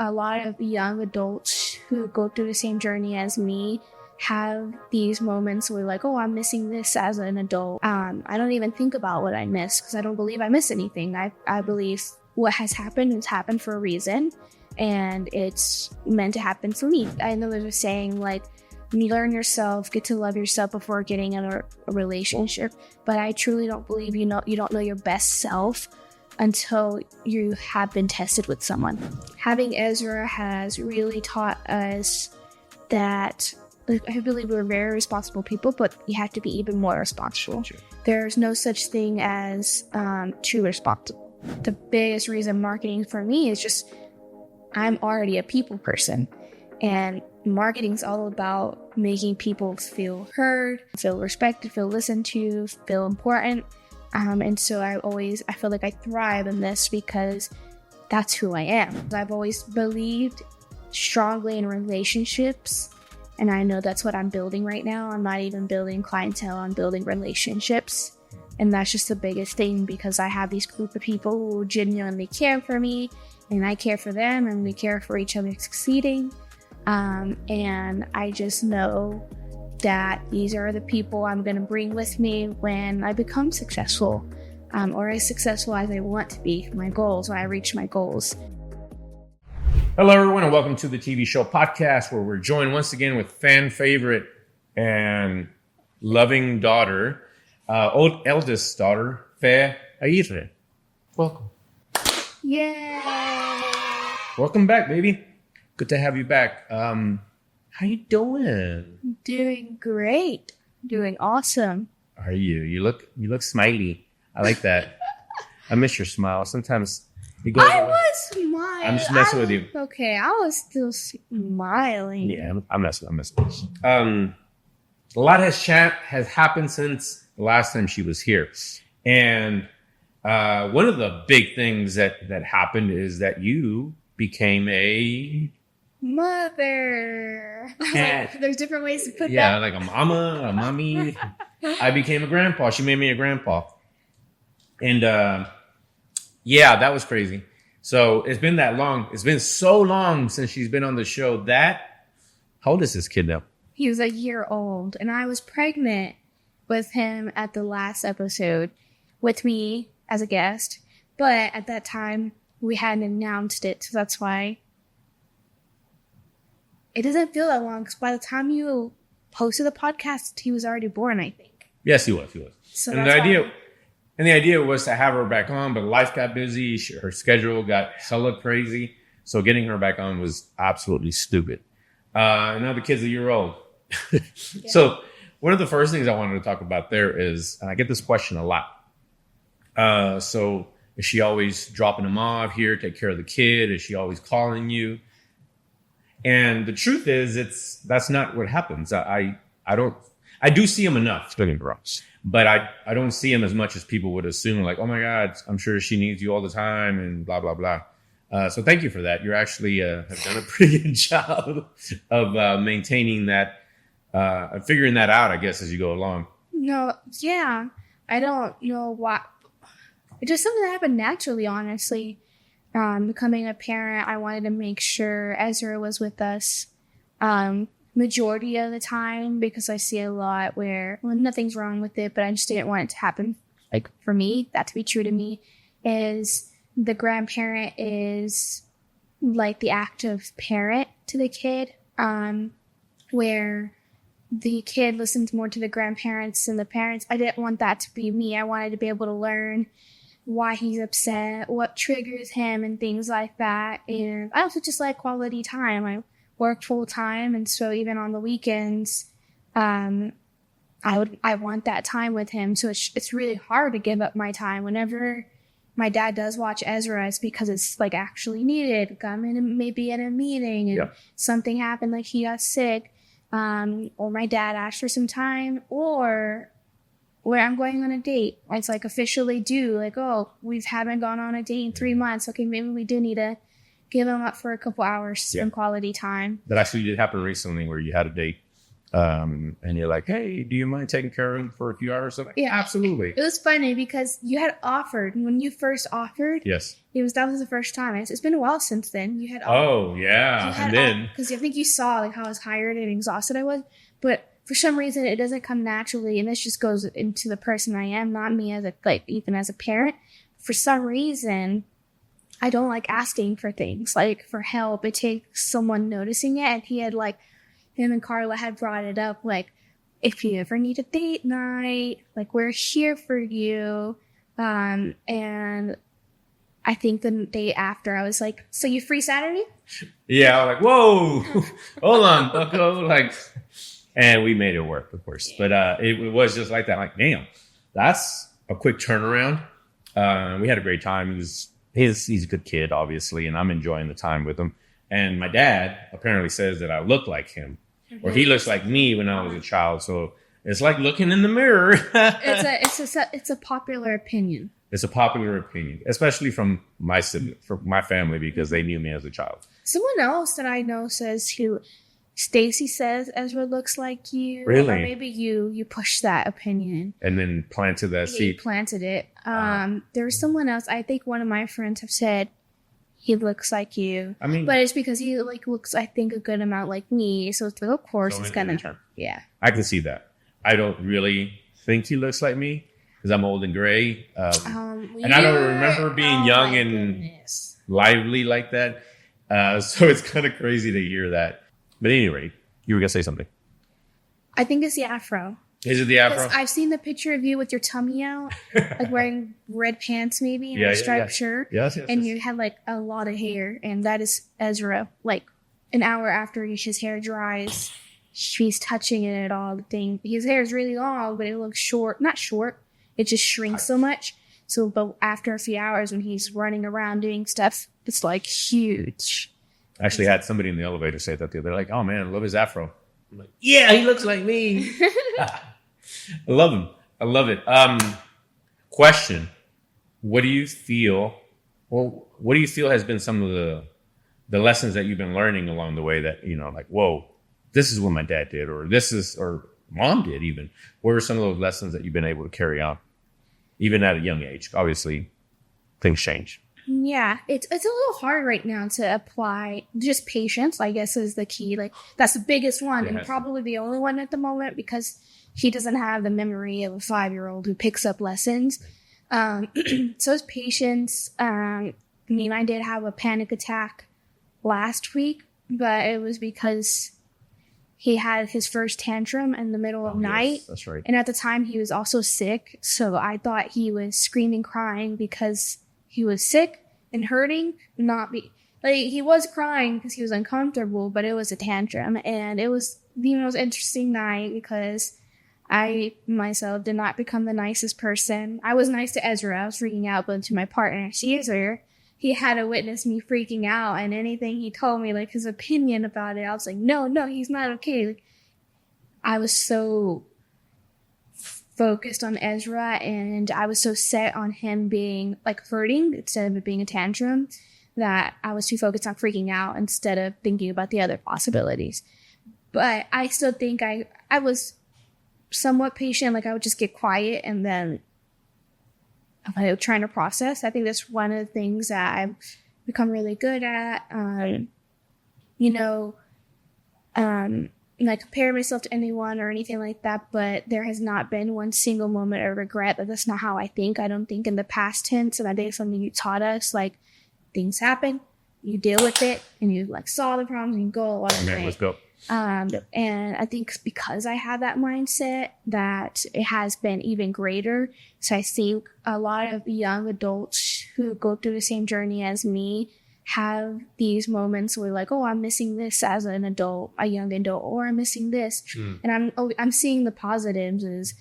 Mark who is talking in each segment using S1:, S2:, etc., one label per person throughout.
S1: a lot of young adults who go through the same journey as me have these moments where like, oh, I'm missing this as an adult. I don't even think about what I miss because I don't believe I miss anything. I believe what has happened for a reason, and it's meant to happen for me. I know there's a saying like, you learn yourself, get to love yourself before getting in a relationship. But I truly don't believe you don't know your best self until you have been tested with someone. Having Ezra has really taught us that I believe we're very responsible people, but you have to be even more responsible.
S2: Sure.
S1: There's no such thing as too responsible. The biggest reason marketing for me is just I'm already a people person, and marketing's all about making people feel heard, feel respected, feel listened to, feel important. And so I feel like I thrive in this because that's who I am. I've always believed strongly in relationships, and I know that's what I'm building right now. I'm not even building clientele, I'm building relationships. And that's just the biggest thing because I have these group of people who genuinely care for me, and I care for them, and we care for each other succeeding. And I just know that these are the people I'm going to bring with me when I become successful, or as successful as I want to be, my goals, when I reach my goals.
S2: Hello, everyone, and welcome to the Teevee Show Podcast, where we're joined once again with fan favorite and loving daughter, eldest daughter, Fe Aire. Welcome.
S1: Yay!
S2: Welcome back, baby. Good to have you back. How you doing?
S1: Doing great. Doing awesome.
S2: Are you? You look smiley. I like that. I miss your smile. Sometimes it goes away.
S1: Was smiling.
S2: I'm just messing with you.
S1: Okay, I was still smiling.
S2: Yeah, I'm messing. A lot has happened since the last time she was here, and one of the big things that happened is that you became a
S1: mother. Like, there's different ways to put that.
S2: Yeah, like a mama, a mommy. I became a grandpa. She made me a grandpa. And yeah, that was crazy. So it's been that long. It's been so long since she's been on the show. How old is this kid now?
S1: He was a year old, and I was pregnant with him at the last episode with me as a guest. But at that time, we hadn't announced it, so that's why it doesn't feel that long, because by the time you posted the podcast, he was already born, I think.
S2: Yes, he was.
S1: So
S2: and the idea was to have her back on, but life got busy. Her schedule got hella crazy. So getting her back on was absolutely stupid. And now the kid's a year old. Yeah. So one of the first things I wanted to talk about there is, and I get this question a lot. So is she always dropping him off here, take care of the kid? Is she always calling you? And the truth is, that's not what happens. I do see him enough, but I don't see him as much as people would assume. Like, oh my God, I'm sure she needs you all the time, and blah blah blah. So thank you for that. You're actually have done a pretty good job of maintaining that, figuring that out, I guess, as you go along.
S1: No, yeah, I don't know why. It's just something that happened naturally, honestly. Becoming a parent, I wanted to make sure Ezra was with us majority of the time, because I see a lot where, well, nothing's wrong with it, but I just didn't want it to happen. Like, for me, that to be true to me, is the grandparent is like the active parent to the kid, where the kid listens more to the grandparents than the parents. I didn't want that to be me. I wanted to be able to learn why he's upset, what triggers him, and things like that. And I also just like quality time. I worked full time, and so even on the weekends, I want that time with him. So it's really hard to give up my time. Whenever my dad does watch Ezra, it's because it's like actually needed. I'm maybe in a meeting and something happened, like he got sick, or my dad asked for some time, or where I'm going on a date. It's like officially due. Like, oh, we haven't gone on a date in 3 months. Okay, maybe we do need to give him up for a couple hours in quality time.
S2: That actually did happen recently, where you had a date. And you're like, hey, do you mind taking care of him for a few hours? I'm like, yeah, absolutely.
S1: It was funny because you had offered when you first offered.
S2: Yes.
S1: That was the first time. It's been a while since then. You had.
S2: Oh yeah, and then
S1: because I think you saw like how I was tired and exhausted I was, but for some reason it doesn't come naturally, and this just goes into the person I am, not me as even as a parent. For some reason, I don't like asking for things like for help. It takes someone noticing it, and he had like. Him and Carla had brought it up, like, if you ever need a date night, like, we're here for you. And I think the day after, I was like, so you free Saturday?
S2: Yeah, I was like, whoa, hold on, bucko. Like, and we made it work, of course. But it was just like that. Like, damn, that's a quick turnaround. We had a great time. He's a good kid, obviously, and I'm enjoying the time with him. And my dad apparently says that I look like him, or he looks like me when I was a child. So it's like looking in the mirror.
S1: It's a popular opinion.
S2: It's a popular opinion, especially from my family, because they knew me as a child.
S1: Someone else that I know says Stacy says Ezra looks like you.
S2: Really?
S1: Or maybe you pushed that opinion.
S2: And then planted that seed.
S1: You planted it. There was someone else. I think one of my friends have said he looks like you. I mean, but it's because he looks, I think, a good amount like me. So it's like, of course, it's gonna. Yeah.
S2: I can see that. I don't really think he looks like me because I'm old and gray, and I don't remember being young and lively like that. So it's kind of crazy to hear that. But at any rate, you were gonna say something.
S1: I think it's the afro.
S2: Is it the afro?
S1: I've seen the picture of you with your tummy out, like wearing red pants maybe and a striped shirt.
S2: Yes,
S1: and you had like a lot of hair, and that is Ezra. Like an hour after his hair dries, she's touching it at all. The thing, his hair is really long, but it looks short. Not short. It just shrinks so much. So, but after a few hours, when he's running around doing stuff, it's like huge.
S2: I actually had somebody in the elevator say that the other day. Like, oh man, I love his afro. I'm like, yeah, he looks like me. I love him. I love it. Question. What do you feel has been some of the lessons that you've been learning along the way that, like, whoa, this is what my dad did, or mom did even. What are some of those lessons that you've been able to carry on, even at a young age? Obviously, things change.
S1: Yeah, it's a little hard right now to apply. Just patience, I guess, is the key. Like, that's the biggest one, and probably the only one at the moment, because he doesn't have the memory of a 5-year-old who picks up lessons. So it's patience. I did have a panic attack last week, but it was because he had his first tantrum in the middle of night.
S2: Yes, that's right.
S1: And at the time, he was also sick. So I thought he was screaming, crying because he was sick and hurting. He was crying because he was uncomfortable, but it was a tantrum. And it was the most interesting night because I myself did not become the nicest person. I was nice to Ezra. I was freaking out, but to my partner, Caesar, he had to witness me freaking out, and anything he told me, like his opinion about it, I was like, no, he's not okay. Like, I was so focused on Ezra, and I was so set on him being like hurting instead of it being a tantrum that I was too focused on freaking out instead of thinking about the other possibilities. But I still think I was somewhat patient. Like, I would just get quiet and then I'm trying to process. I think that's one of the things that I've become really good at. Not compare myself to anyone or anything like that, but there has not been one single moment of regret that that's not how I think. I don't think in the past tense, and I think it's something you taught us, like, things happen, you deal with it, and you like solve the problems and you go along with it.
S2: Let's go.
S1: And I think because I had that mindset, that it has been even greater. So I think a lot of young adults who go through the same journey as me have these moments where, like, oh, I'm missing this as an adult, a young adult, or I'm missing this. And I'm seeing the positives is,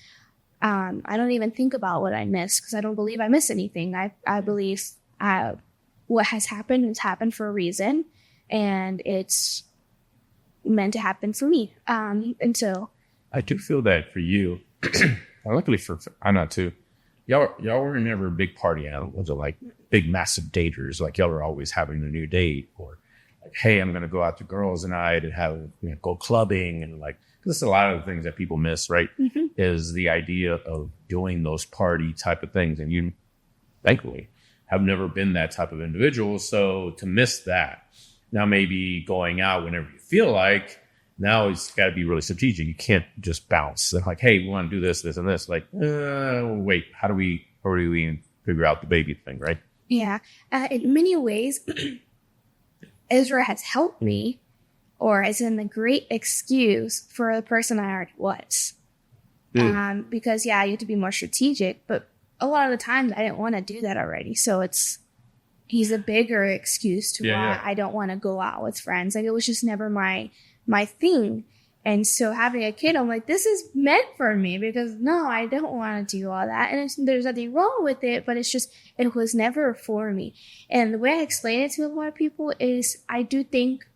S1: I don't even think about what I miss because I don't believe I miss anything. I believe what has happened for a reason, and it's meant to happen for me. And so
S2: I do feel that for you. Luckily I'm not too. Y'all were never a big party animals or like big massive daters. Like, y'all were always having a new date, or like, hey, I'm gonna go out to girls' night and have go clubbing and like That's a lot of the things that people miss, right?
S1: Mm-hmm.
S2: Is the idea of doing those party type of things. And you, thankfully, have never been that type of individual. So to miss that, now maybe going out whenever you feel like, now it's got to be really strategic. You can't just bounce. They're like, hey, we want to do this, this, and this. Like, wait, how do we figure out the baby thing, right?
S1: Yeah. In many ways, Ezra has helped me, or has been the great excuse for the person I already was. Because, yeah, you have to be more strategic, but a lot of the times I didn't want to do that already. So he's a bigger excuse to why I don't want to go out with friends. Like, it was just never my thing. And so having a kid, I'm like, this is meant for me, because no, I don't want to do all that. And there's nothing wrong with it, but it's just, it was never for me. And the way I explain it to a lot of people is, I do think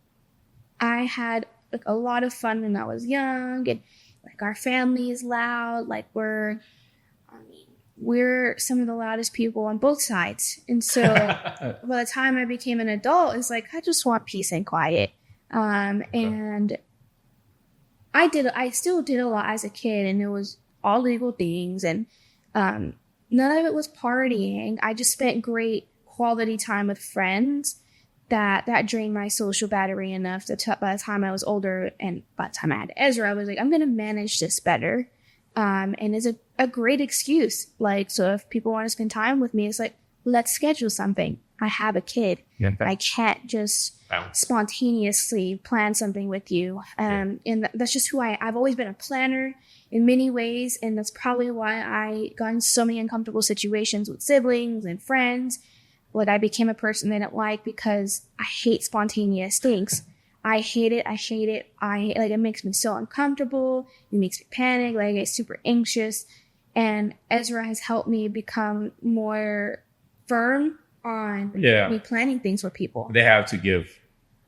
S1: I had like a lot of fun when I was young, and like our family is loud. Like we're some of the loudest people on both sides. And so by the time I became an adult, it's like, I just want peace and quiet. And I still did a lot as a kid, and it was all legal things, and none of it was partying. I just spent great quality time with friends that drained my social battery enough that by the time I was older, and by the time I had Ezra, I was like, I'm going to manage this better. And it's a great excuse. Like, so if people want to spend time with me, it's like, let's schedule something. I have a kid. Yeah, I can't just spontaneously plan something with you. And that's just who I've always been a planner in many ways. And that's probably why I got in so many uncomfortable situations with siblings and friends. Like, I became a person they didn't like because I hate spontaneous things. I hate it. It makes me so uncomfortable. It makes me panic. Like, I get super anxious. And Ezra has helped me become more firm on me planning things with people. They have to give,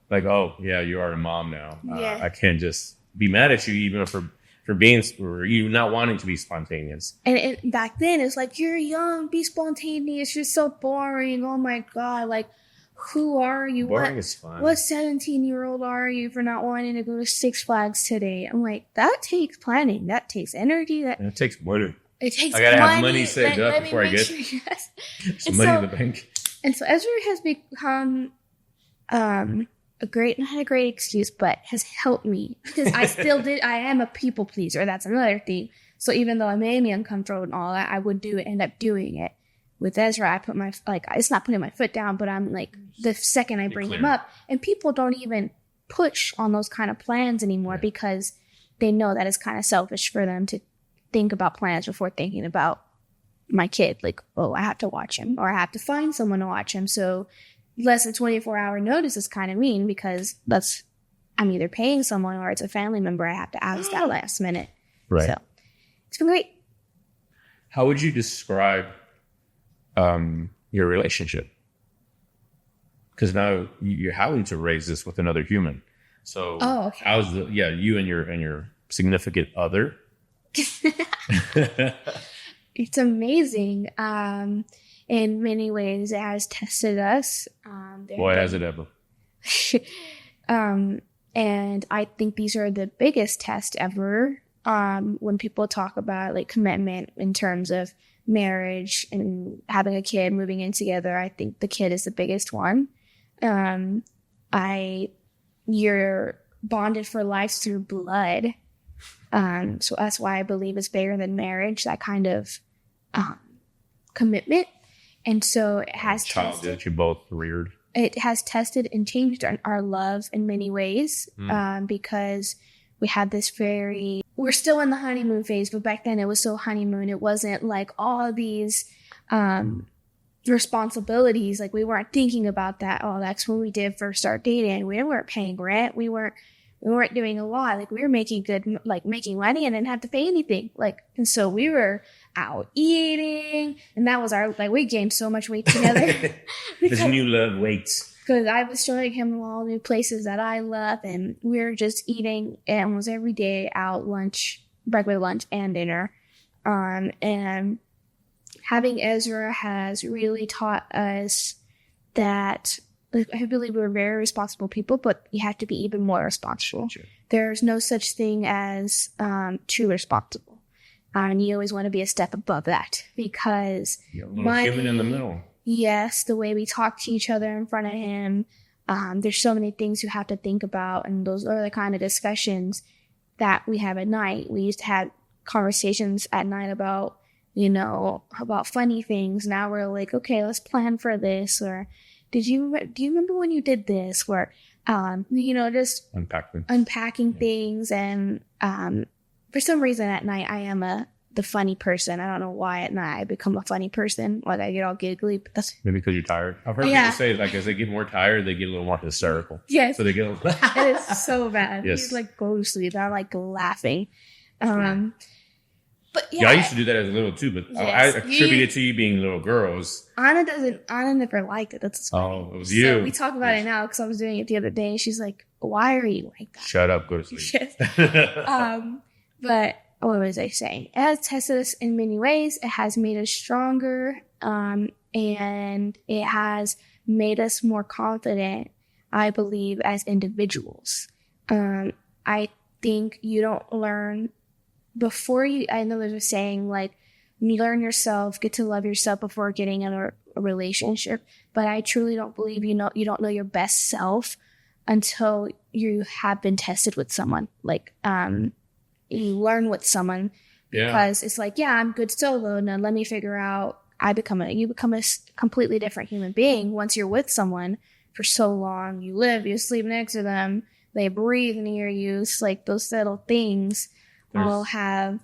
S1: like, oh yeah, you are a mom now. I can't just be mad at you even for you not wanting to be spontaneous. And back then it's like, you're young, be spontaneous, you're so boring. Oh my god, like, who are you? Boring is fun. What 17-year-old are you for not wanting to go to Six Flags today? I'm like, that takes planning, that takes energy, it takes money. I gotta have money saved up before I get some money in the bank. And so Ezra has become not a great excuse, but has helped me, because I am a people pleaser. That's another thing. So even though it made me uncomfortable and all that, I would end up doing it. With Ezra, I put it's not putting my foot down, but I'm like, the second I bring him up, and people don't even push on those kind of plans anymore, because they know that it's kind of selfish for them to think about plans before thinking about my kid. Like, oh, I have to watch him, or I have to find someone to watch him. So less than 24-hour notice is kind of mean, because I'm either paying someone or it's a family member I have to ask that last minute. Right. So it's been great. How would you describe your relationship? Because now you're having to raise this with another human. So how's you and your significant other? It's amazing. In many ways, it has tested us. Boy, has it ever. And I think these are the biggest tests ever. When people talk about like commitment in terms of marriage and having a kid, moving in together, I think the kid is the biggest one. You're bonded for life through blood. So that's why I believe it's bigger than marriage, that kind of commitment. And so it has tested, that you both reared. It has tested and changed our love in many ways, because we had this we're still in the honeymoon phase, but back then it was so honeymoon. It wasn't like all these responsibilities. Like, we weren't thinking about that. Oh, that's when we did first start dating. We weren't paying rent. We weren't doing a lot. Like, we were making making money and didn't have to pay anything. Like, and so we were out eating, and that was we gained so much weight together. This new love weights. Because I was showing him all new places that I love, and we were just eating almost every day out, breakfast, lunch, and dinner. And having Ezra has really taught us that, I believe we're very responsible people, but you have to be even more responsible.
S2: Sure.
S1: There's no such thing as too responsible. And you always want to be a step above that because
S2: human in the middle.
S1: Yes, the way we talk to each other in front of him. There's so many things you have to think about, and those are the kind of discussions that we have at night. We used to have conversations at night about, about funny things. Now we're like, okay, let's plan for this, or do you remember when you did this? Or just unpacking things. And for some reason at night I am the funny person. I don't know why at night I become a funny person. Like I get all giggly, but that's
S2: maybe because you're tired. I've heard people say like as they get more tired, they get a little more hysterical.
S1: Yes.
S2: So they get
S1: it is so bad.
S2: Yes.
S1: He's like go to sleep. I'm like laughing. But
S2: I used to do that as a little too, but yes, I attribute it to you being little girls.
S1: Anna never liked it. That's
S2: funny. Oh, it was you.
S1: So we talk about it now because I was doing it the other day. She's like, "Why are you like that?"
S2: Shut up, go to sleep.
S1: Yes. But what was I saying? It has tested us in many ways. It has made us stronger, and it has made us more confident, I believe, as individuals. I think you don't learn before you. I know there's a saying like, you learn yourself, get to love yourself before getting in a relationship. But I truly don't believe you don't know your best self until you have been tested with someone. Like, you learn with someone because it's like, I'm good solo. Now let me figure out. You become a completely different human being once you're with someone for so long. You live, you sleep next to them, they breathe near you. It's like those little things will have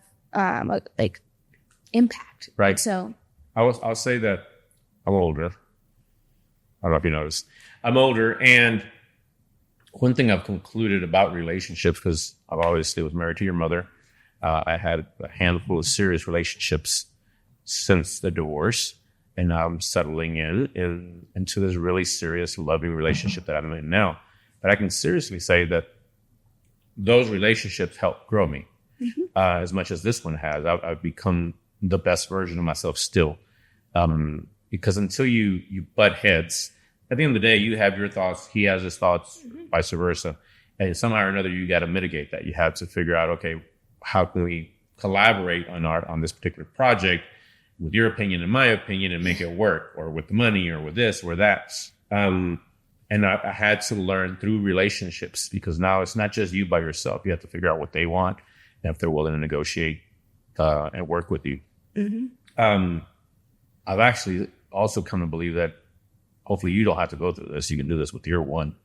S1: impact.
S2: Right.
S1: So
S2: I'll say that I'm older. I don't know if you noticed. I'm older, and one thing I've concluded about relationships, because I've always was married to your mother. I had a handful of serious relationships since the divorce, and now I'm settling into this really serious, loving relationship that I'm in now. But I can seriously say that those relationships helped grow me as much as this one has. I've become the best version of myself still, because until you butt heads, at the end of the day, you have your thoughts, he has his thoughts, vice versa. And somehow or another, you got to mitigate that. You have to figure out, okay, how can we collaborate on this particular project with your opinion and my opinion and make it work, or with the money, or with this or that. And I had to learn through relationships, because now it's not just you by yourself. You have to figure out what they want and if they're willing to negotiate and work with you. I've actually also come to believe that hopefully you don't have to go through this. You can do this with your one.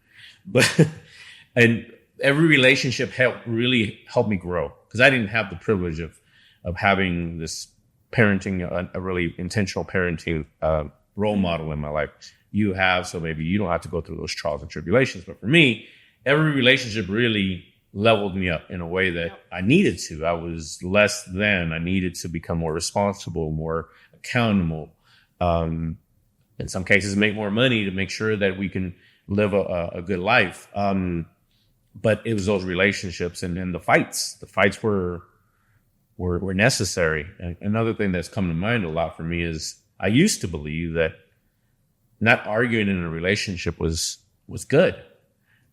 S2: And every relationship really helped me grow, because I didn't have the privilege of having this parenting, a really intentional parenting role model in my life. You have, so maybe you don't have to go through those trials and tribulations. But for me, every relationship really leveled me up in a way that I needed to. I was less than. I needed to become more responsible, more accountable. In some cases, make more money to make sure that we can live a good life. But it was those relationships, and then the fights. The fights were necessary. And another thing that's come to mind a lot for me is I used to believe that not arguing in a relationship was good.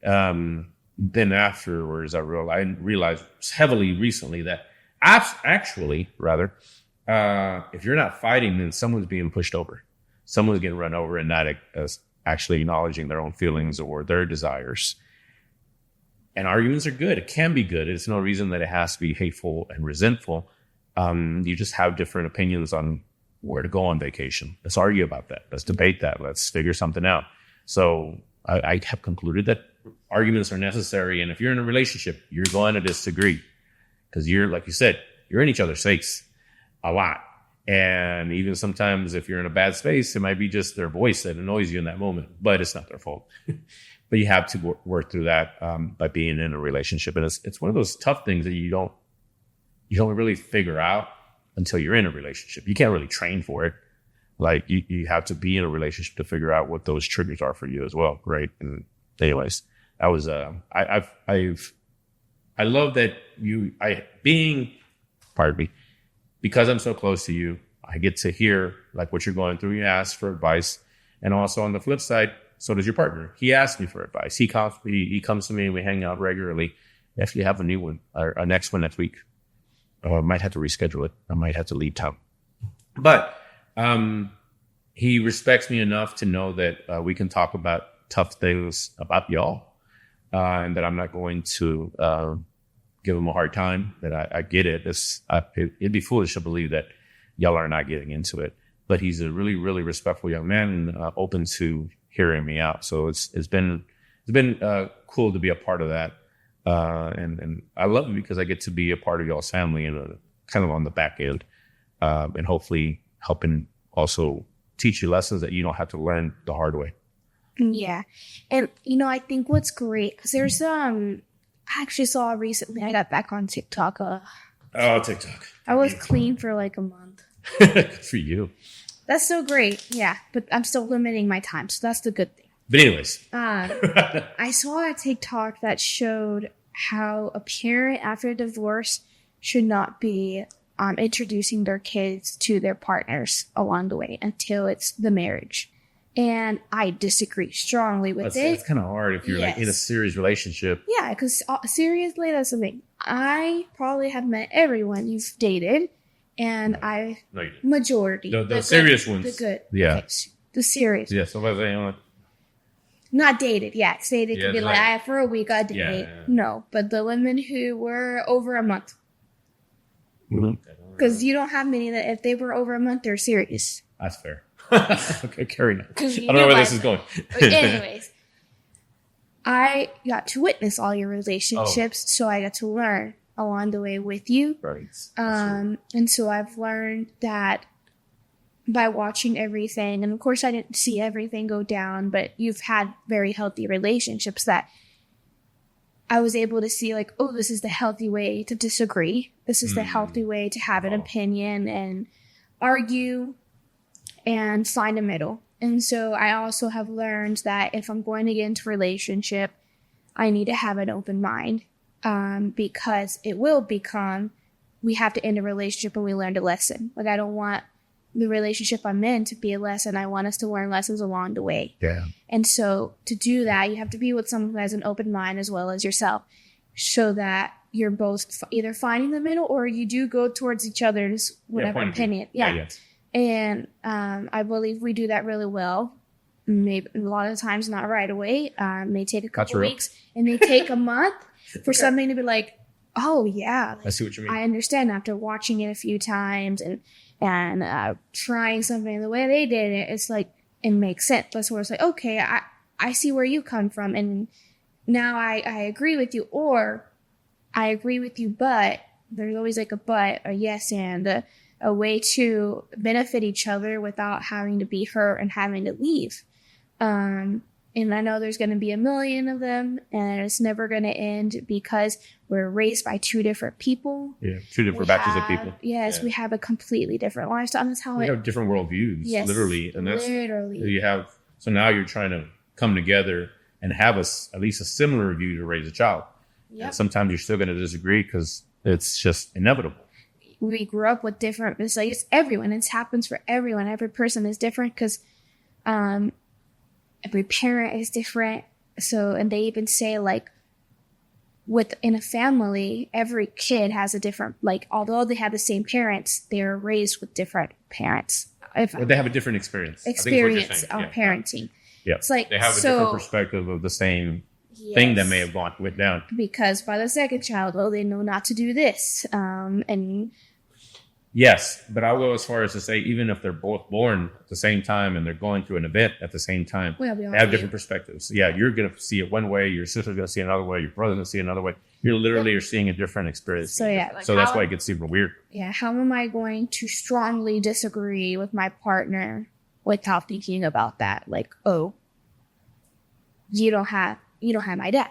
S2: Then afterwards, I realized heavily recently that actually, if you're not fighting, then someone's being pushed over. Someone's getting run over and not actually acknowledging their own feelings or their desires. And arguments are good. It can be good. It's no reason that it has to be hateful and resentful. You just have different opinions on where to go on vacation. Let's argue about that. Let's debate that. Let's figure something out. So I have concluded that arguments are necessary. And if you're in a relationship, you're going to disagree, because you're, like you said, you're in each other's face a lot. And even sometimes if you're in a bad space, it might be just their voice that annoys you in that moment, but it's not their fault. But you have to work through that by being in a relationship. And it's one of those tough things that you don't really figure out until you're in a relationship. You can't really train for it. Like you have to be in a relationship to figure out what those triggers are for you as well. Right. And anyways, I was, I love that because I'm so close to you, I get to hear like what you're going through. You ask for advice. And also on the flip side, So does your partner. He asks me for advice. He comes to me and we hang out regularly. We actually have a new one, our next one next week. I might have to reschedule it. I might have to leave town. But he respects me enough to know that we can talk about tough things about y'all, and that I'm not going to give him a hard time, that I get it. It'd be foolish to believe that y'all are not getting into it. But he's a really, really respectful young man and open to hearing me out. So it's been cool to be a part of that. And I love it because I get to be a part of y'all's family and kind of on the back end, and hopefully helping also teach you lessons that you don't have to learn the hard way.
S1: Yeah. And, I think what's great, because there's, I actually saw recently, I got back on TikTok.
S2: TikTok.
S1: I was clean for like a month.
S2: Good for you.
S1: That's so great. Yeah. But I'm still limiting my time. So that's the good thing.
S2: But anyways.
S1: I saw a TikTok that showed how a parent after a divorce should not be introducing their kids to their partners along the way until it's the marriage. And I disagree strongly with it.
S2: It's kind of hard if you're like in a serious relationship.
S1: Yeah, because seriously, that's the thing. I probably have met everyone you've dated, and majority.
S2: The serious ones.
S1: The good.
S2: Yeah.
S1: Okay, the serious.
S2: Yeah, so if I say,
S1: not dated, yeah. Dated could be like, for a week I date. Yeah. No, but the women who were over a month. Because you don't have many that if they were over a month, they're serious.
S2: That's fair. Okay, carry on. I don't know where this is going.
S1: Anyways, I got to witness all your relationships, so I got to learn along the way with you.
S2: Right.
S1: And so I've learned that by watching everything, and of course I didn't see everything go down, but you've had very healthy relationships that I was able to see like, oh, this is the healthy way to disagree. This is the healthy way to have an opinion and argue and find a middle. And so I also have learned that if I'm going to get into a relationship, I need to have an open mind, because it will become, we have to end a relationship and we learned a lesson. Like, I don't want the relationship I'm in to be a lesson. I want us to learn lessons along the way.
S2: Yeah.
S1: And so to do that, you have to be with someone who has an open mind as well as yourself, so that you're both either finding the middle or you do go towards each other's whatever opinion. Yeah. And I believe we do that really well. Maybe a lot of times not right away. May take a couple weeks. It may take a month for something to be like, oh yeah,
S2: I see what you mean.
S1: I understand after watching it a few times and trying something the way they did it. It's like it makes sense. That's where it's like, okay, I see where you come from, and now I agree with you, or I agree with you, but there's always like a but, a yes, and a way to benefit each other without having to be hurt and having to leave. And I know there's going to be a million of them, and it's never going to end because we're raised by two different people.
S2: Yeah, two different batches of people.
S1: Yes, we have a completely different lifestyle. That's how
S2: we have different worldviews, literally. And that's
S1: literally.
S2: You have, so now you're trying to come together and have at least a similar view to raise a child. Yep. And sometimes you're still going to disagree because it's just inevitable.
S1: We grew up with different, it's like it's everyone. It happens for everyone. Every person is different because every parent is different. So, and they even say like within a family, every kid has a different, like, although they have the same parents, they're raised with different parents.
S2: They have a different experience
S1: on parenting.
S2: Yeah.
S1: It's like,
S2: they have a different perspective of the same thing that may have went down.
S1: Because by the second child, they know not to do this. And
S2: yes, but I will as far as to say, even if they're both born at the same time and they're going through an event at the same time, they have different perspectives. Yeah, you're going to see it one way, your sister's going to see it another way, your brother's going to see it another way. You're literally seeing a different experience.
S1: So yeah, like
S2: so that's why it gets super weird.
S1: Yeah, how am I going to strongly disagree with my partner without thinking about that? Like, oh, you don't have my dad.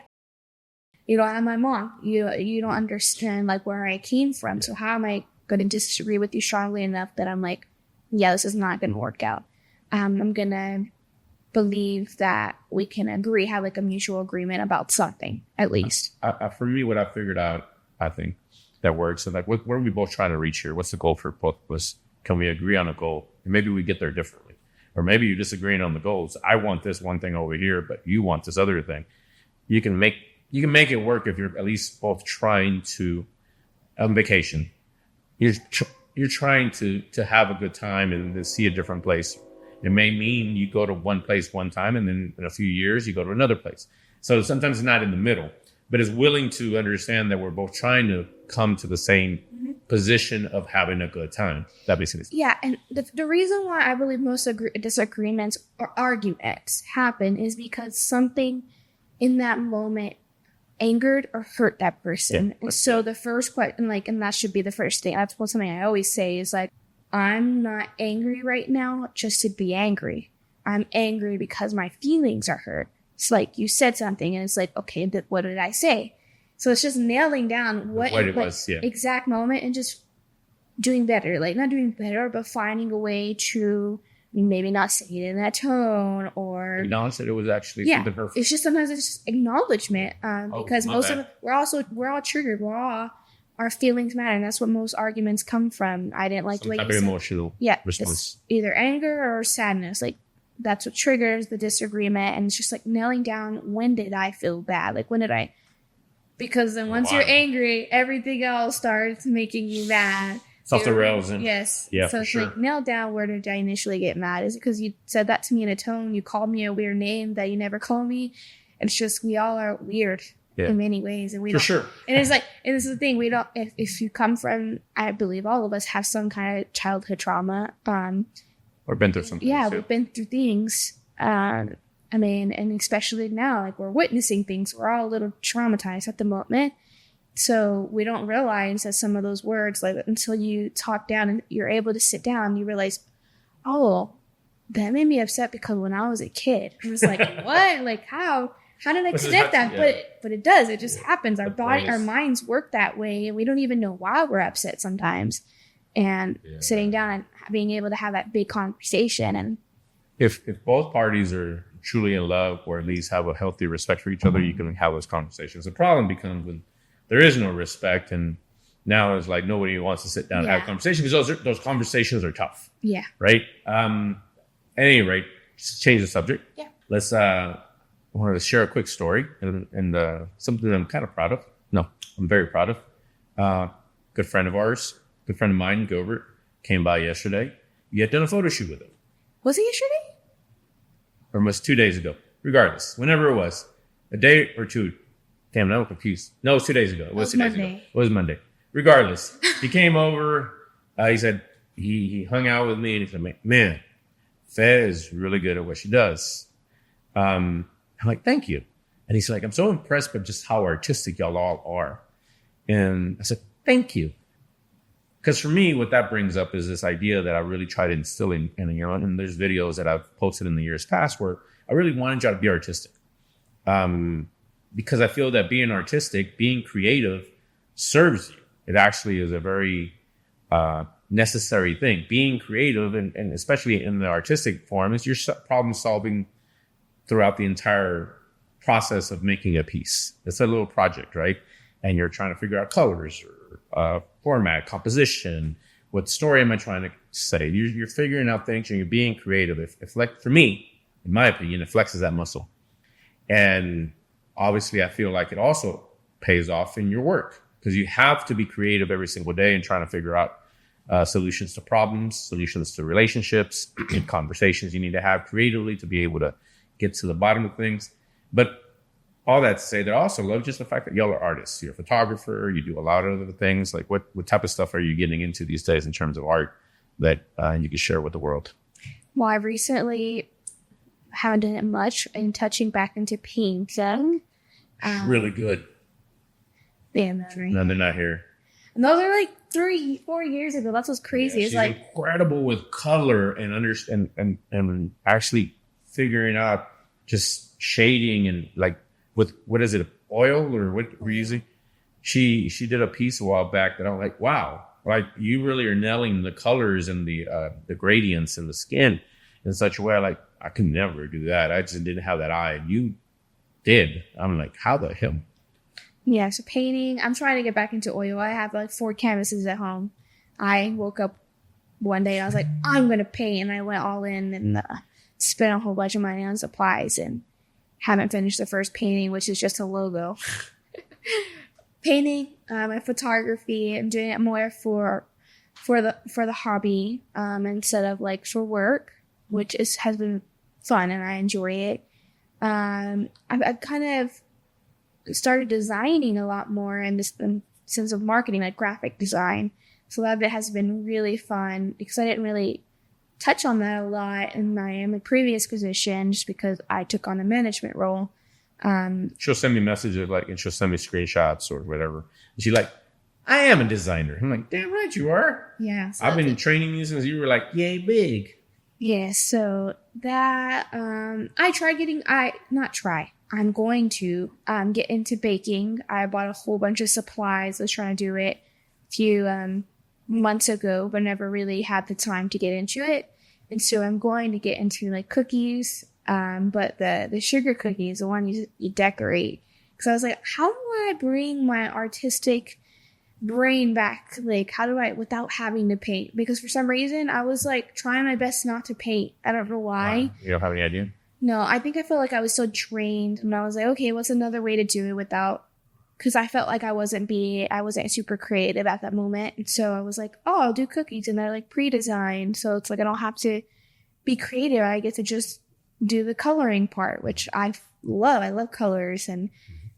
S1: You don't have my mom. You don't understand like where I came from. So how am I going to disagree with you strongly enough that I'm like, yeah, this is not going to work out. I'm going to believe that we can agree, have like a mutual agreement about something, at least.
S2: For me, what I figured out, I think that works. And like, what are we both trying to reach here? What's the goal for both of us? Can we agree on a goal? And maybe we get there differently. or maybe you're disagreeing on the goals. I want this one thing over here, but you want this other thing. You can make it work if you're at least both trying to, on vacation, you're trying to have a good time and to see a different place. It may mean you go to one place one time, and then in a few years you go to another place. So sometimes it's not in the middle, but it's willing to understand that we're both trying to come to the same position of having a good time. That makes sense.
S1: Yeah, and the reason why I believe most disagreements or arguments happen is because something in that moment angered or hurt that person.
S2: Yeah.
S1: And so the first question, and that should be the first thing. That's something I always say is like, I'm not angry right now just to be angry. I'm angry because my feelings are hurt. It's like you said something and it's like, okay, what did I say? So it's just nailing down what it was, exact moment and just doing better. Like not doing better, but finding a way to maybe not say it in that tone or
S2: acknowledge that it was actually something hurtful.
S1: It's just sometimes it's just acknowledgement because most of it, we're all triggered. Our feelings matter, and that's what most arguments come from. I didn't like the way you said.
S2: Emotional response.
S1: Either anger or sadness. Like that's what triggers the disagreement, and it's just like nailing down when did I feel bad? Like when did I? Because then once you're angry, everything else starts making you mad.
S2: It's off the rails.
S1: Yes.
S2: Yeah,
S1: so it's like nail down where did I initially get mad? Is it because you said that to me in a tone? You called me a weird name that you never called me? It's just we all are weird in many ways, and we don't. For
S2: sure.
S1: And it's like, and this is the thing. We don't. If you come from, I believe all of us have some kind of childhood trauma.
S2: Or been through something.
S1: Yeah, we've been through things. I mean, and especially now, like we're witnessing things. We're all a little traumatized at the moment. So we don't realize that some of those words, like until you talk down and you're able to sit down, you realize, oh, that made me upset because when I was a kid, it was like, what? Like how did I connect that? Yeah. But it does. It just happens. Our minds work that way, and we don't even know why we're upset sometimes. And sitting down and being able to have that big conversation, and
S2: if both parties are truly in love, or at least have a healthy respect for each other, you can have those conversations. The problem becomes when there is no respect, and now it's like nobody wants to sit down and have a conversation because those conversations are tough.
S1: Yeah.
S2: Right. At any rate, just change the subject.
S1: Yeah.
S2: Let's. I wanted to share a quick story and something that I'm kind of proud of. No, I'm very proud of. Good friend of ours, good friend of mine, Gilbert, came by yesterday. You had done a photo shoot with him.
S1: Was it yesterday?
S2: Or was 2 days ago? Regardless, whenever it was, a day or two. Damn, now I'm confused. No, it was 2 days ago. It was 2 days ago. It was Monday. Regardless, he came over. He said he hung out with me, and he said, "Man, Fez is really good at what she does." I'm like, "Thank you." And he's like, "I'm so impressed by just how artistic y'all all are." And I said, "Thank you." Because for me, what that brings up is this idea that I really try to instill in and there's videos that I've posted in the years past where I really wanted y'all to be artistic. Because I feel that being artistic, being creative serves you. It actually is a very necessary thing. Being creative, and especially in the artistic form, is your problem solving throughout the entire process of making a piece. It's a little project, right? And you're trying to figure out colors or format, composition. What story am I trying to say? You're figuring out things and you're being creative. If like for me, in my opinion, it flexes that muscle. And obviously, I feel like it also pays off in your work because you have to be creative every single day and trying to figure out solutions to problems, solutions to relationships, and conversations you need to have creatively to be able to get to the bottom of things. But all that to say that I also love just the fact that y'all are artists. You're a photographer. You do a lot of other things. Like what type of stuff are you getting into these days in terms of art that you can share with the world?
S1: Well, I recently haven't done it much and touching back into painting.
S2: Really good.
S1: Yeah, memory.
S2: No, they're not here.
S1: And those are like 3-4 years ago. That's what's crazy.
S2: Yeah,
S1: it's like
S2: incredible with color and understand and actually figuring out just shading and like with what is it, oil or what we're using. She did a piece a while back that I'm like, wow, like you really are nailing the colors and the gradients in the skin in such a way like I could never do that. I just didn't have that eye. And you did. I'm like, how the hell?
S1: Yeah, so painting. I'm trying to get back into oil. I have like 4 canvases at home. I woke up one day I was like, I'm going to paint. And I went all in and spent a whole bunch of money on supplies and haven't finished the first painting, which is just a logo. Painting, and photography. I'm doing it more for the hobby instead of like for work, which has been fun and I enjoy it. I've kind of started designing a lot more in this sense of marketing, like graphic design. So that has been really fun because I didn't really touch on that a lot in my previous position just because I took on a management role.
S2: She'll send me messages and she'll send me screenshots or whatever. And she's like, I am a designer. I'm like, damn right you are.
S1: Yeah. So
S2: I've been training you since you were like, yay big.
S1: Yeah. So that, I'm going to get into baking. I bought a whole bunch of supplies. I was trying to do it a few months ago, but never really had the time to get into it. And so I'm going to get into like cookies. But the sugar cookies, the one you decorate. Because I was like, how do I bring my artistic brain back? Like, how do I, without having to paint? Because for some reason, I was like trying my best not to paint. I don't know why.
S2: You don't have any idea?
S1: No, I think I felt like I was so drained. And I was like, okay, what's another way to do it without, because I felt like I wasn't super creative at that moment. And so I was like, oh, I'll do cookies. And they're like pre-designed. So it's like, I don't have to be creative. I get to just do the coloring part, which I love. I love colors, and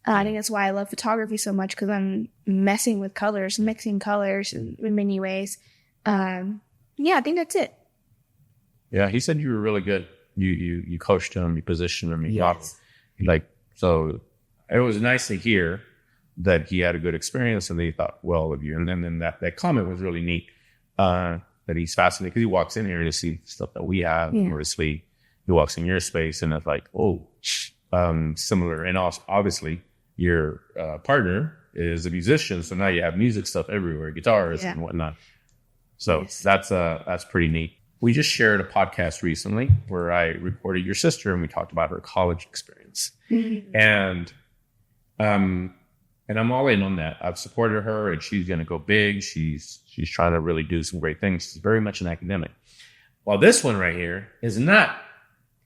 S1: I think that's why I love photography so much, because I'm messing with colors, mixing colors in many ways. Yeah, I think that's it.
S2: Yeah, he said you were really good. You coached him, you positioned him, you modeled. Like, so it was nice to hear that he had a good experience and they thought well of you. And then that comment was really neat, that he's fascinated because he walks in here to see stuff that we have, obviously. He walks in your space and it's like, similar. And also, obviously, your partner is a musician. So now you have music stuff everywhere, guitars and whatnot. So that's pretty neat. We just shared a podcast recently where I recorded your sister and we talked about her college experience. Mm-hmm. And I'm all in on that. I've supported her and she's going to go big. She's trying to really do some great things. She's very much an academic. While this one right here is not.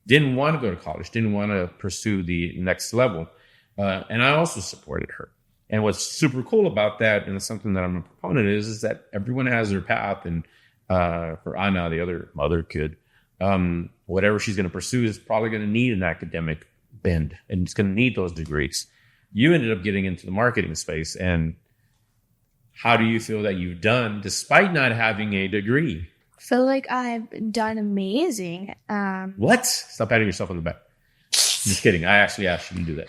S2: Didn't want to go to college, didn't want to pursue the next level. And I also supported her. And what's super cool about that, and it's something that I'm a proponent is that everyone has their path. And for Anna, the other kid, whatever she's going to pursue is probably going to need an academic bend. And it's going to need those degrees. You ended up getting into the marketing space. And how do you feel that you've done despite not having a degree?
S1: Feel like I've done amazing.
S2: What? Stop patting yourself on the back. Just kidding. I actually asked you to do that.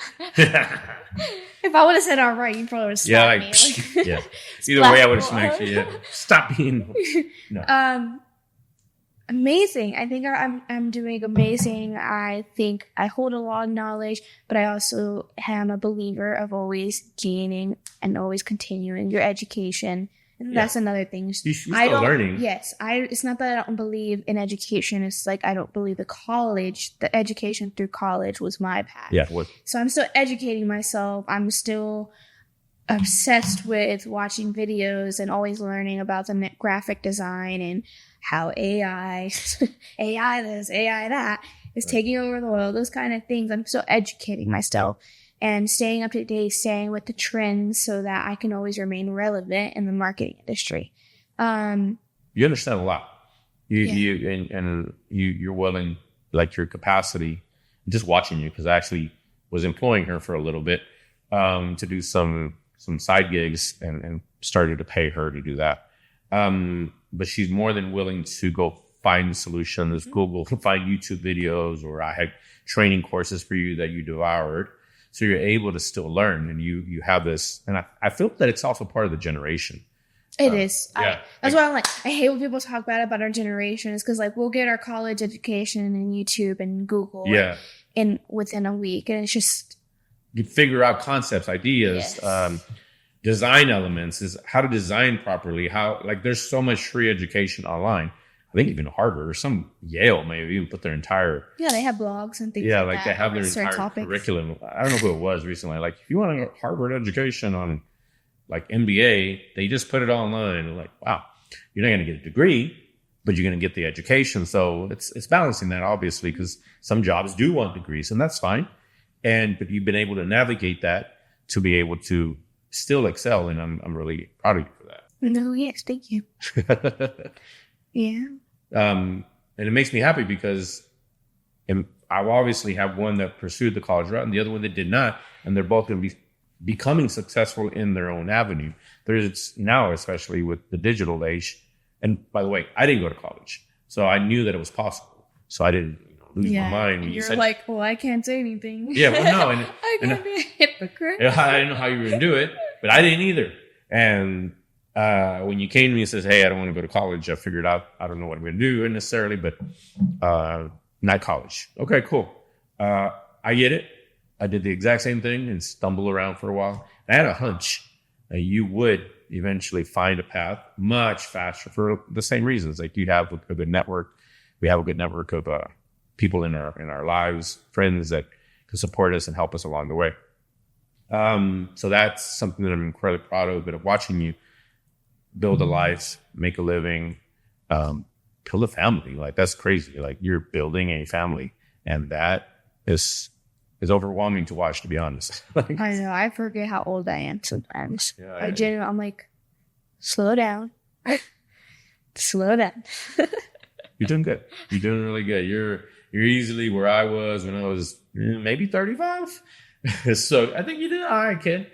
S1: If I would have said all right, you probably would have slapped me.
S2: Yeah. Either way, I would have smacked you. Yeah. Stop being. No.
S1: Amazing. I think I'm doing amazing. I think I hold a lot of knowledge, but I also am a believer of always gaining and always continuing your education. And that's another thing.
S2: You're still learning.
S1: Yes. It's not that I don't believe in education. It's like I don't believe the education through college was my path.
S2: Yeah.
S1: So I'm still educating myself. I'm still obsessed with watching videos and always learning about the graphic design and how AI this, AI that is taking over the world, those kind of things. I'm still educating myself and staying up to date, staying with the trends so that I can always remain relevant in the marketing industry.
S2: You understand a lot. You're willing, like your capacity, just watching you, because I actually was employing her for a little bit to do some side gigs and started to pay her to do that. But she's more than willing to go find solutions, Google, find YouTube videos, or I had training courses for you that you devoured. So you're able to still learn, and you have this. And I feel that it's also part of the generation.
S1: It is. Yeah. That's why I'm like, I hate when people talk bad about our generation. It's because like we'll get our college education in YouTube and Google within a week. And it's just.
S2: You figure out concepts, ideas, design elements, is how to design properly. How, like, there's so much free education online. I think even Harvard or some Yale may have even put their entire.
S1: Yeah, they have blogs and things like that.
S2: Yeah, like they have their entire curriculum. I don't know who it was recently. Like, if you want a Harvard education on like MBA, they just put it online. Like, wow, you're not going to get a degree, but you're going to get the education. So it's balancing that, obviously, because some jobs do want degrees, and that's fine. But you've been able to navigate that to be able to still excel, and I'm really proud of you for that.
S1: No, yes, thank you. Yeah.
S2: And it makes me happy because I obviously have one that pursued the college route and the other one that did not, and they're both going to be becoming successful in their own avenue. There's now, especially with the digital age, and by the way, I didn't go to college, so I knew that it was possible. So I didn't lose my mind. When
S1: You're like, well, I can't say anything.
S2: Yeah, well, no. And,
S1: I can't be a hypocrite.
S2: I didn't know how you were going to do it, but I didn't either. And when you came to me and says, hey, I don't want to go to college, I figured out, I don't know what I'm going to do necessarily, but not college. Okay, cool. I get it. I did the exact same thing and stumbled around for a while. I had a hunch that you would eventually find a path much faster for the same reasons. Like you have a good network. We have a good network of people in our lives, friends that can support us and help us along the way. So that's something that I'm incredibly proud of. But of watching you build a life, make a living, build a family, like that's crazy. Like you're building a family, and that is overwhelming to watch, to be honest. Like,
S1: I know. I forget how old I am sometimes.
S2: Yeah,
S1: I'm like, slow down. Slow down.
S2: You're doing good. You're doing really good. You're easily where I was when I was maybe 35. So I think you did all right, kid.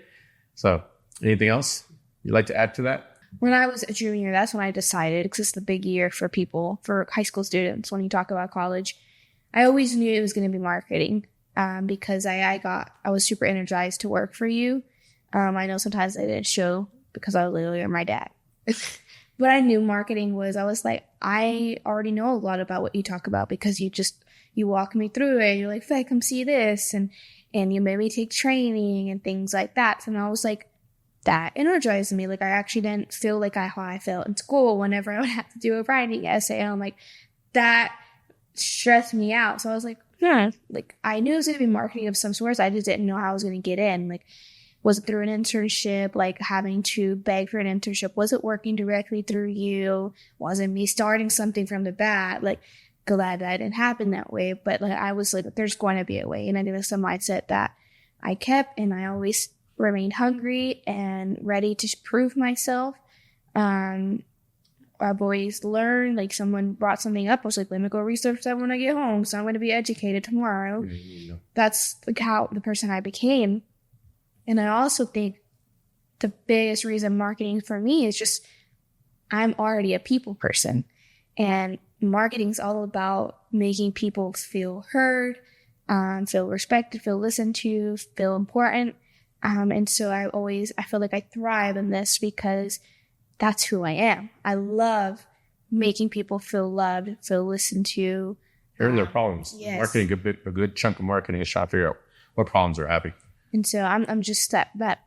S2: So anything else you'd like to add to that?
S1: When I was a junior, that's when I decided, because it's the big year for people, for high school students, when you talk about college. I always knew it was going to be marketing. Because I was super energized to work for you. I know sometimes I didn't show because I was literally my dad. But I knew marketing was, I was like, I already know a lot about what you talk about because you walk me through it. You're like, Faye, come see this. And you made me take training and things like that. And I was like, that energized me. Like I actually didn't feel like how I felt in school whenever I would have to do a writing essay. And I'm like, that stressed me out. So I was like, like I knew it was going to be marketing of some sorts. I just didn't know how I was going to get in. Like, was it through an internship? Like having to beg for an internship? Was it working directly through you? Was it me starting something from the bat? Like, glad that didn't happen that way. But like, I was like, there's going to be a way. And I think that's the mindset that I kept, and I always remained hungry and ready to prove myself. I've always learned, like someone brought something up. I was like, let me go research that when I get home. So I'm going to be educated tomorrow. Mm-hmm. That's like how the person I became. And I also think the biggest reason marketing for me is just, I'm already a people person, and marketing's all about making people feel heard, feel respected, feel listened to, feel important. And so I feel like I thrive in this because that's who I am. I love making people feel loved, feel listened to.
S2: Hearing their problems.
S1: Yes.
S2: Marketing, a good chunk of marketing is trying to figure out what problems they're having.
S1: And so I'm just that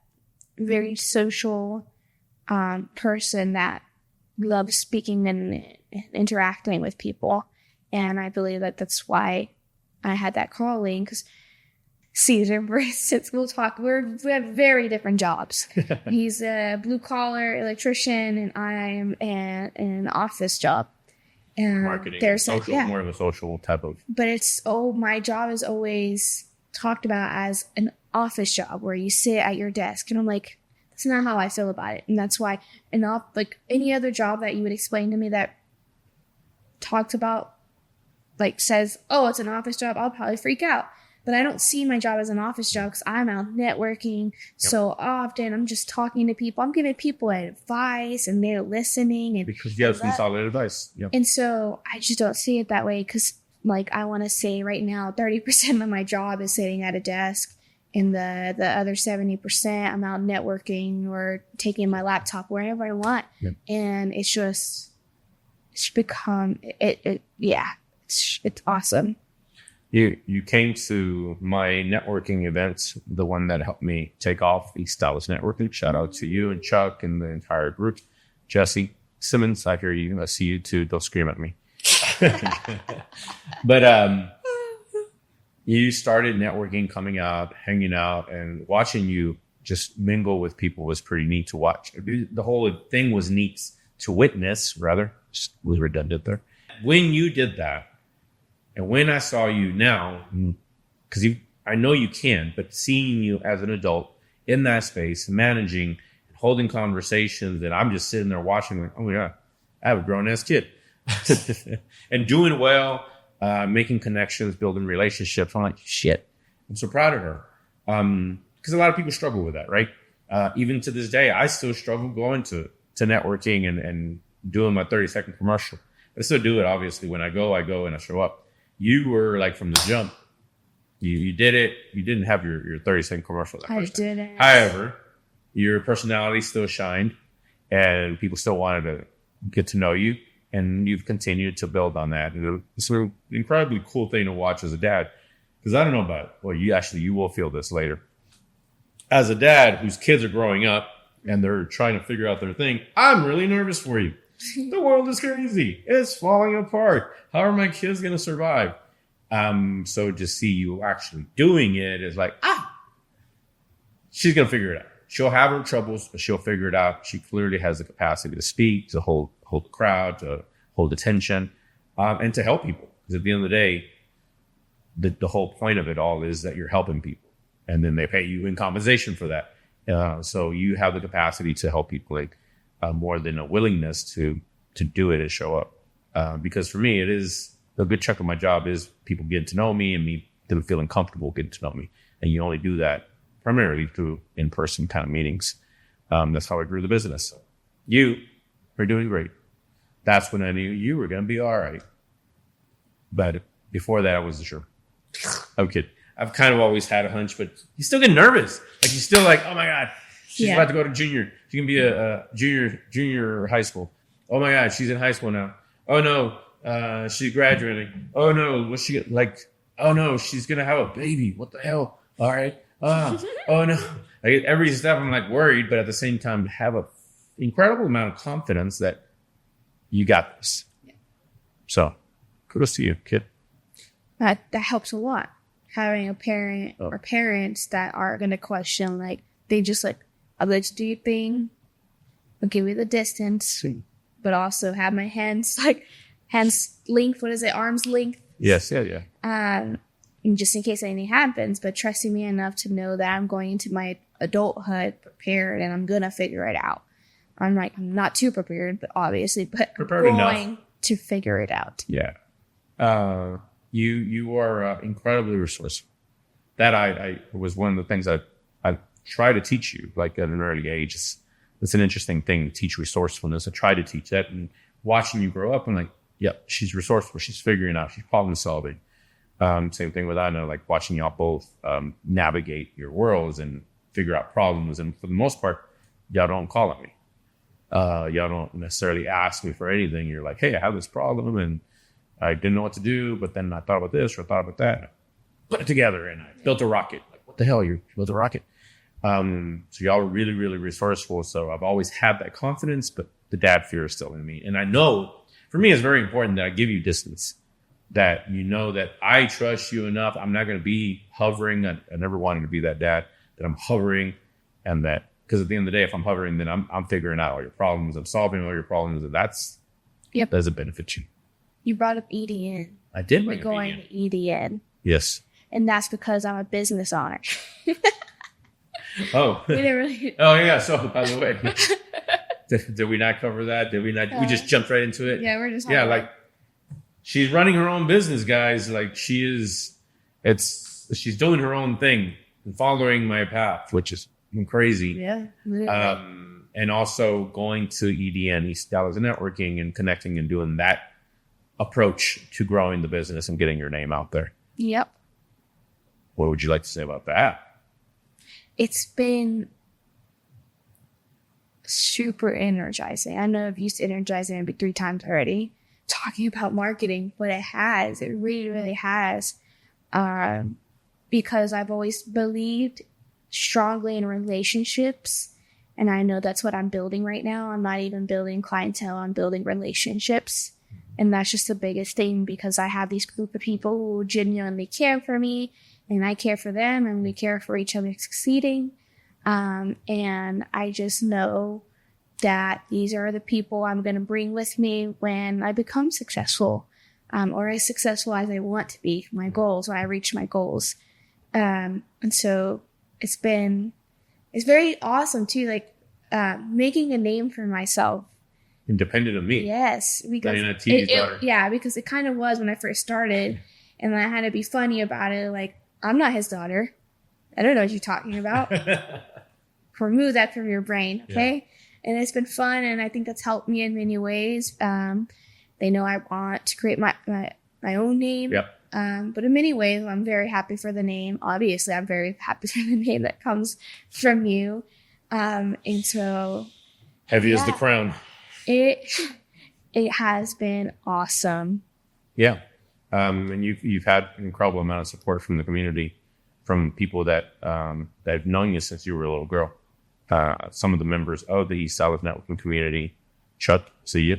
S1: very social person that loves speaking and interacting with people. And I believe that that's why I had that calling, because Caesar, for instance, we have very different jobs. He's a blue-collar electrician, and I am in an office job. And
S2: marketing, social, more of a social type of.
S1: But my job is always talked about as an office job where you sit at your desk. And I'm like, that's not how I feel about it. And that's why, like any other job that you would explain to me that talks about, like says, oh, it's an office job, I'll probably freak out. But I don't see my job as an office job because I'm out networking so often. I'm just talking to people. I'm giving people advice, and they're listening. And
S2: because you have some solid advice. Yep.
S1: And so I just don't see it that way, because like I want to say right now, 30% of my job is sitting at a desk, and the other 70% I'm out networking or taking my laptop wherever I want. Yep. And it's become it's awesome.
S2: You came to my networking events, the one that helped me take off East Dallas Networking. Shout out to you and Chuck and the entire group. Jesse, Simmons, I hear you. I see you too. Don't scream at me. But you started networking, coming out, hanging out, and watching you just mingle with people was pretty neat to watch. The whole thing was neat to witness, rather. Just was redundant there. When you did that, and when I saw you now, because I know you can, but seeing you as an adult in that space, managing, holding conversations, and I'm just sitting there watching like, oh yeah, I have a grown-ass kid. And doing well, making connections, building relationships. I'm like, shit, I'm so proud of her. Because a lot of people struggle with that, right? Even to this day, I still struggle going to networking and doing my 30-second commercial. I still do it, obviously. When I go and I show up. You were like from the jump. You did it. You didn't have your 30-second commercial.
S1: I didn't.
S2: However, your personality still shined and people still wanted to get to know you. And you've continued to build on that. And it's an incredibly cool thing to watch as a dad. Because I don't know about it. Well, you will feel this later. As a dad whose kids are growing up and they're trying to figure out their thing, I'm really nervous for you. The world is crazy. It's falling apart. How are my kids going to survive? So to see you actually doing it is like, she's going to figure it out. She'll have her troubles, but she'll figure it out. She clearly has the capacity to speak, to hold the crowd, to hold attention, and to help people. Because at the end of the day, the whole point of it all is that you're helping people. And then they pay you in compensation for that. So you have the capacity to help people, like more than a willingness to do it and show up. Because for me, it is a good chunk of my job is people getting to know me and me them feeling comfortable getting to know me. And you only do that primarily through in-person kind of meetings. That's how I grew the business. You are doing great. That's when I knew you were going to be all right. But before that, I wasn't sure. I'm kidding. I've kind of always had a hunch, but you still get nervous. Like you're still like, oh my God, she's about to go to junior. She can be a junior high school. Oh my God, she's in high school now. Oh no, she's graduating. Oh no, what's she like? Oh no, she's gonna have a baby. What the hell? All right. Oh no. Like every step, I'm like worried, but at the same time, have a incredible amount of confidence that you got this. Yeah. So, kudos to you, kid.
S1: That helps a lot. Having a parent or parents that are going to question, like, they just like, I'll let you do your thing. I'll give you the distance, but also have my hands length. What is it? Arm's length.
S2: Yes. Yeah.
S1: And just in case anything happens, but trusting me enough to know that I'm going into my adulthood prepared and I'm going to figure it out. I'm not too prepared, but obviously, but
S2: prepared
S1: I'm going
S2: enough
S1: to figure it out.
S2: Yeah. You are incredibly resourceful. That I was one of the things I try to teach you, like at an early age. It's an interesting thing to teach resourcefulness. I try to teach that, and watching you grow up, I'm like, yep, she's resourceful. She's figuring out. She's problem solving. Same thing with Anna, like watching y'all both navigate your worlds and figure out problems. And for the most part, y'all don't call on me. Y'all don't necessarily ask me for anything. You're like, hey, I have this problem and I didn't know what to do, but then I thought about this or I thought about that. Put it together and I built a rocket. Like, what the hell? You built a rocket? So y'all were really, really resourceful. So I've always had that confidence, but the dad fear is still in me. And I know for me, it's very important that I give you distance, that you know that I trust you enough. I'm not going to be hovering. I never wanted to be that dad, that I'm hovering, and that, because at the end of the day, if I'm hovering, then I'm figuring out all your problems. I'm solving all your problems. And that doesn't benefit you.
S1: You brought up EDN.
S2: I did.
S1: We're going to EDN.
S2: Yes.
S1: And that's because I'm a business owner.
S2: Oh.
S1: We didn't really.
S2: Oh, yeah. So, by the way, did we not cover that? Did we not? We just jumped right into it.
S1: Yeah, we're just.
S2: Yeah, like she's running her own business, guys. Like she's doing her own thing and following my path, which is crazy.
S1: Yeah.
S2: And also going to EDN, East Dallas Networking, and connecting and doing that approach to growing the business and getting your name out there.
S1: Yep.
S2: What would you like to say about that?
S1: It's been super energizing. I know I've used energizing maybe 3 times already talking about marketing, but it really, really has. Because I've always believed strongly in relationships. And I know that's what I'm building right now. I'm not even building clientele. I'm building relationships. And that's just the biggest thing, because I have these group of people who genuinely care for me and I care for them and we care for each other succeeding. And I just know that these are the people I'm going to bring with me when I become successful, or as successful as I want to be, my goals, when I reach my goals. And so it's very awesome too, like, making a name for myself.
S2: Independent of me.
S1: Yes. Because
S2: you're not Teevee's daughter.
S1: Yeah, because it kind of was when I first started, and I had to be funny about it. Like, I'm not his daughter. I don't know what you're talking about. Remove that from your brain, okay? Yeah. And it's been fun, and I think that's helped me in many ways. They know I want to create my own name.
S2: Yep.
S1: But in many ways, I'm very happy for the name. Obviously, I'm very happy for the name that comes from you. And so...
S2: Heavy as the crown.
S1: It has been awesome.
S2: Yeah. And you've had an incredible amount of support from the community, from people that have known you since you were a little girl. Some of the members of the East Dallas networking community, Chuck, see you,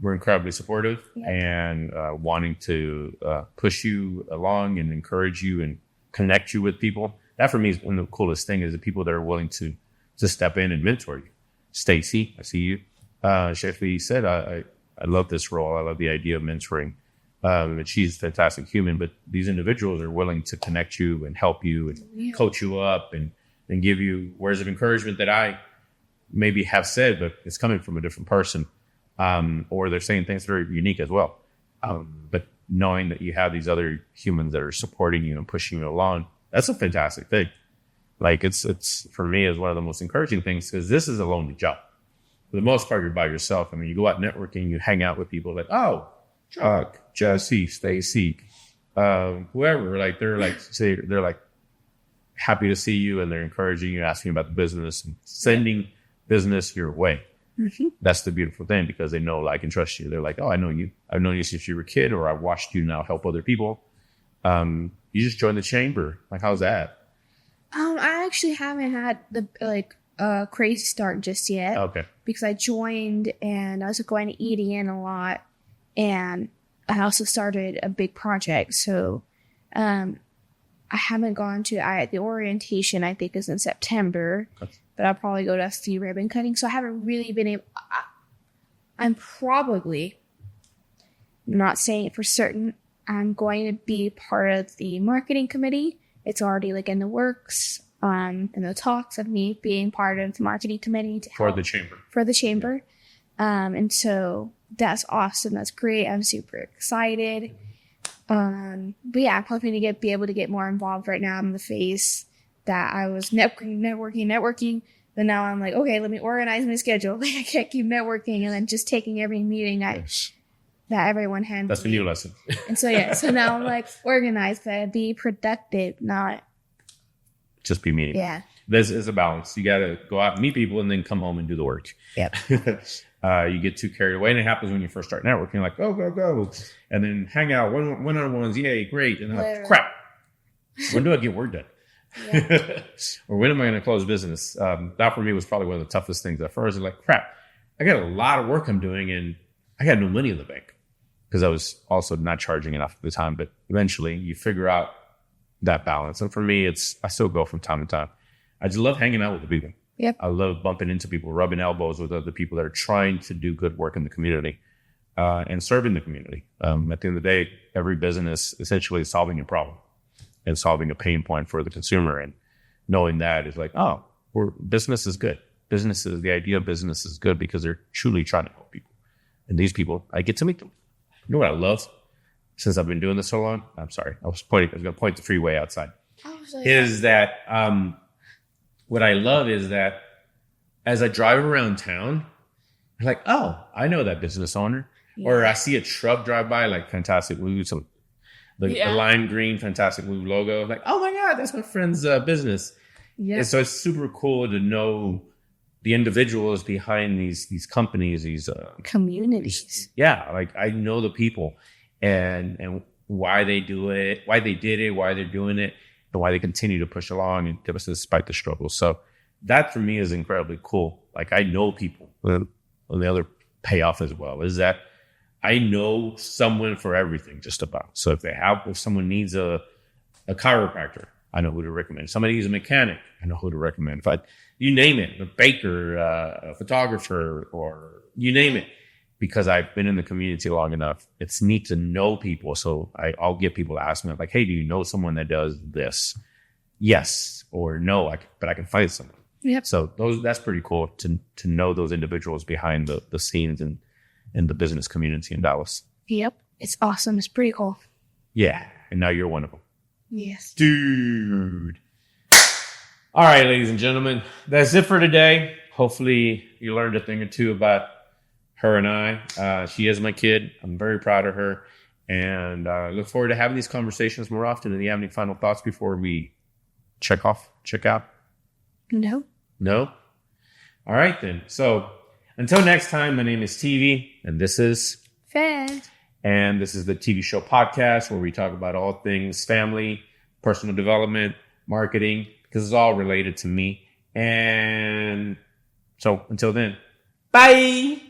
S2: were incredibly supportive. Yep. And wanting to push you along and encourage you and connect you with people. That for me is one of the coolest things, is the people that are willing to step in and mentor you. Stacy, I see you. Sheffi said, I love this role. I love the idea of mentoring. And she's a fantastic human, but these individuals are willing to connect you and help you and coach you up and give you words of encouragement that I maybe have said, but it's coming from a different person. Or they're saying things that are unique as well. But knowing that you have these other humans that are supporting you and pushing you along, that's a fantastic thing. Like, it's for me, is one of the most encouraging things, because this is a lonely job. For the most part, you're by yourself. I mean, you go out networking, you hang out with people like, oh, Chuck, Jesse, Stacy, whoever. Like, they're like happy to see you, and they're encouraging you, asking about the business, and sending business your way. Mm-hmm. That's the beautiful thing, because they know, I can trust you. They're like, oh, I know you. I've known you since you were a kid, or I've watched you now help other people. You just joined the chamber. Like, how's that?
S1: I actually haven't had the crazy start just yet.
S2: Okay. Because
S1: I joined, and I was going to EDN a lot, and I also started a big project. So, I haven't gone to the orientation. I think is in September, but I'll probably go to a few ribbon cutting. So I haven't really been able. I'm probably, not saying it for certain, I'm going to be part of the marketing committee. It's already in the works, in the talks of me being part of the marketing committee to help for the chamber. And so that's awesome. That's great. I'm super excited. But yeah, I'm hoping to be able to get more involved. Right now, I'm in the phase that I was networking. But now I'm like, okay, let me organize my schedule. I can't keep networking and then just taking every meeting that everyone hands.
S2: That's the new lesson.
S1: And so, so now I'm organized, but be productive, not
S2: just be meeting.
S1: Yeah.
S2: This is a balance. You got to go out and meet people and then come home and do the work.
S1: Yep.
S2: You get too carried away, and it happens when you first start networking, like, go. And then hang out, one-on-ones, yay, great. And like, crap. When do I get work done? Yeah. Or when am I going to close business? That for me was probably one of the toughest things at first. Like, crap, I got a lot of work I'm doing, and I got no money in the bank, because I was also not charging enough at the time. But eventually you figure out that balance. And for me, I still go from time to time. I just love hanging out with the people.
S1: Yep.
S2: I love bumping into people, rubbing elbows with other people that are trying to do good work in the community, and serving the community. At the end of the day, every business essentially is solving a problem and solving a pain point for the consumer. And knowing that is like, oh, business is good. The idea of business is good because they're truly trying to help people. And these people, I get to meet them. You know what I love? Since I've been doing this so long, I'm sorry. I was going to point the freeway outside. What I love is that as I drive around town, I'm like, oh, I know that business owner. Yeah. Or I see a truck drive by, like Fantastic Blue, the lime green Fantastic Blue logo. I'm like, oh my God, that's my friend's business. Yeah. And so it's super cool to know the individuals behind these companies, these
S1: communities.
S2: Like I know the people and why they do it, why they did it, why they're doing it, and why they continue to push along and despite the struggles. So that for me is incredibly cool. Like I know people. And the other payoff as well is that I know someone for everything, just about. So if someone needs a chiropractor, I know who to recommend. Somebody who's a mechanic, I know who to recommend. You name it, a baker, a photographer, or you name it. Because I've been in the community long enough, it's neat to know people. So I'll get people to ask me, like, hey, do you know someone that does this? Yes or no, but I can find someone.
S1: Yep.
S2: So that's pretty cool to know those individuals behind the scenes and in the business community in Dallas.
S1: Yep. It's awesome. It's pretty cool.
S2: Yeah. And now you're one of them.
S1: Yes.
S2: Dude. All right, ladies and gentlemen, that's it for today. Hopefully you learned a thing or two about her and I. She is my kid. I'm very proud of her. And I look forward to having these conversations more often. Do you have any final thoughts before we check out?
S1: No.
S2: No? All right, then. So until next time, my name is Teevee, and this is
S1: Fed.
S2: And this is the Teevee Show Podcast, where we talk about all things family, personal development, marketing, because it's all related to me. And so until then, bye.